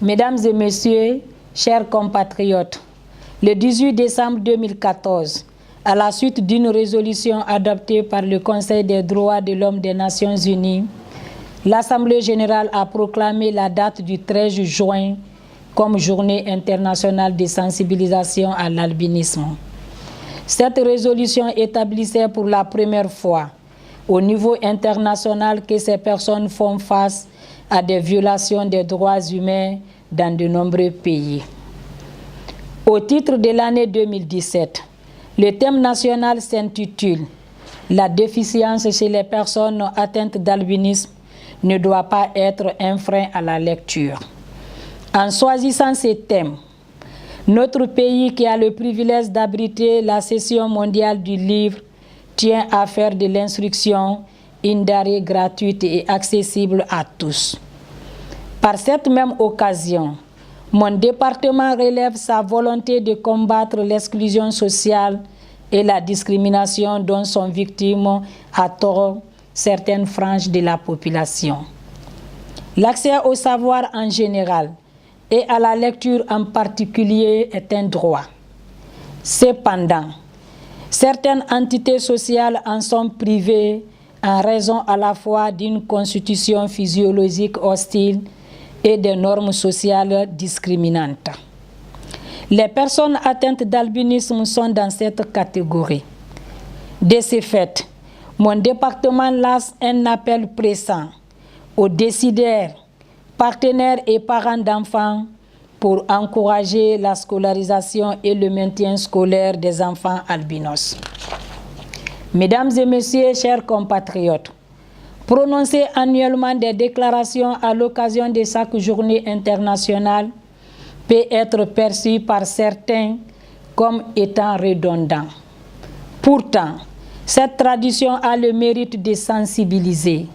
Mesdames et messieurs, chers compatriotes, le 18 décembre 2014, à la suite d'une résolution adoptée par le Conseil des droits de l'homme des Nations Unies, l'Assemblée générale a proclamé la date du 13 juin comme journée internationale de sensibilisation à l'albinisme. Cette résolution établissait pour la première fois au niveau international que ces personnes font face à des violations des droits humains dans de nombreux pays. Au titre de l'année 2017, le thème national s'intitule « La déficience chez les personnes atteintes d'albinisme ne doit pas être un frein à la lecture ». En choisissant ce thème, notre pays qui a le privilège d'abriter la session mondiale du livre tient à faire de l'instruction une denrée gratuite et accessible à tous. Par cette même occasion, mon département relève sa volonté de combattre l'exclusion sociale et la discrimination dont sont victimes à tort certaines franges de la population. L'accès au savoir en général et à la lecture en particulier est un droit. Cependant, certaines entités sociales en sont privées en raison à la fois d'une constitution physiologique hostile et des normes sociales discriminantes. Les personnes atteintes d'albinisme sont dans cette catégorie. De ce fait, mon département lance un appel pressant aux décideurs, partenaires et parents d'enfants pour encourager la scolarisation et le maintien scolaire des enfants albinos. Mesdames et messieurs, chers compatriotes, prononcer annuellement des déclarations à l'occasion de chaque journée internationale peut être perçu par certains comme étant redondant. Pourtant, cette tradition a le mérite de sensibiliser,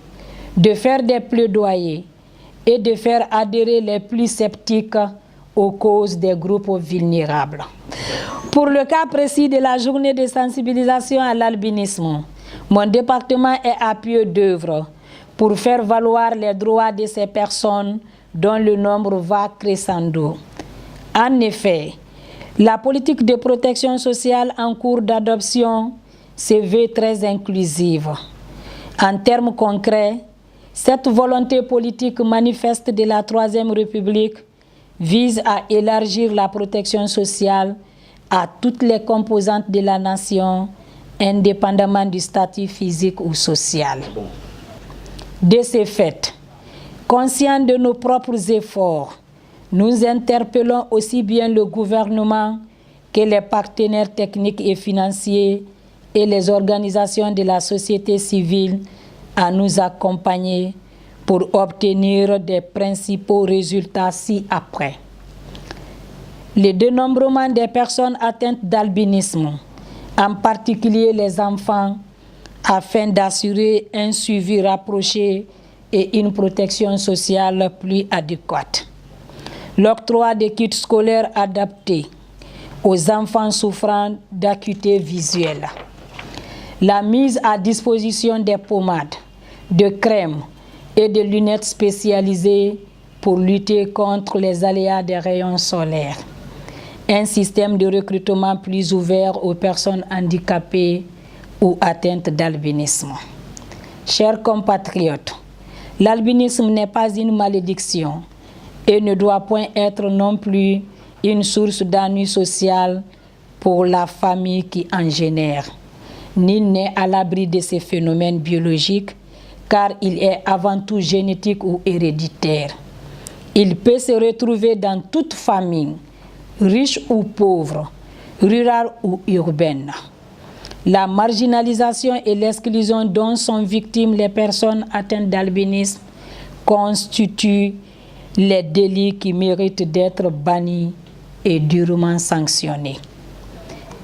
de faire des plaidoyers et de faire adhérer les plus sceptiques aux causes des groupes vulnérables. Pour le cas précis de la journée de sensibilisation à l'albinisme, mon département est à pied d'œuvre pour faire valoir les droits de ces personnes dont le nombre va crescendo. En effet, la politique de protection sociale en cours d'adoption se veut très inclusive. En termes concrets, cette volonté politique manifeste de la Troisième République vise à élargir la protection sociale à toutes les composantes de la nation, indépendamment du statut physique ou social. De ce fait, conscients de nos propres efforts, nous interpellons aussi bien le gouvernement que les partenaires techniques et financiers et les organisations de la société civile à nous accompagner pour obtenir des principaux résultats ci-après. Le dénombrement des personnes atteintes d'albinisme, en particulier les enfants, afin d'assurer un suivi rapproché et une protection sociale plus adéquate. L'octroi de kits scolaires adaptés aux enfants souffrant d'acuité visuelle. La mise à disposition des pommades, de crèmes et de lunettes spécialisées pour lutter contre les aléas des rayons solaires. Un système de recrutement plus ouvert aux personnes handicapées ou atteintes d'albinisme. Chers compatriotes, l'albinisme n'est pas une malédiction et ne doit point être non plus une source d'ennui social pour la famille qui en génère. Nul n'est à l'abri de ces phénomènes biologiques car il est avant tout génétique ou héréditaire. Il peut se retrouver dans toute famille, riche ou pauvre, rurale ou urbaine. La marginalisation et l'exclusion dont sont victimes les personnes atteintes d'albinisme constituent les délits qui méritent d'être bannis et durement sanctionnés.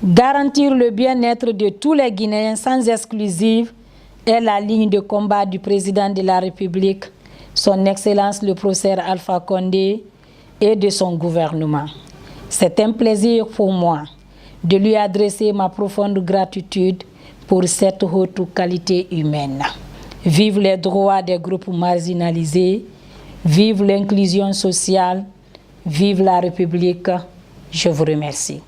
Garantir le bien-être de tous les Guinéens sans exclusive est la ligne de combat du président de la République, son Excellence le professeur Alpha Condé, et de son gouvernement. C'est un plaisir pour moi de lui adresser ma profonde gratitude pour cette haute qualité humaine. Vive les droits des groupes marginalisés, vive l'inclusion sociale, Vive la République. Je vous remercie.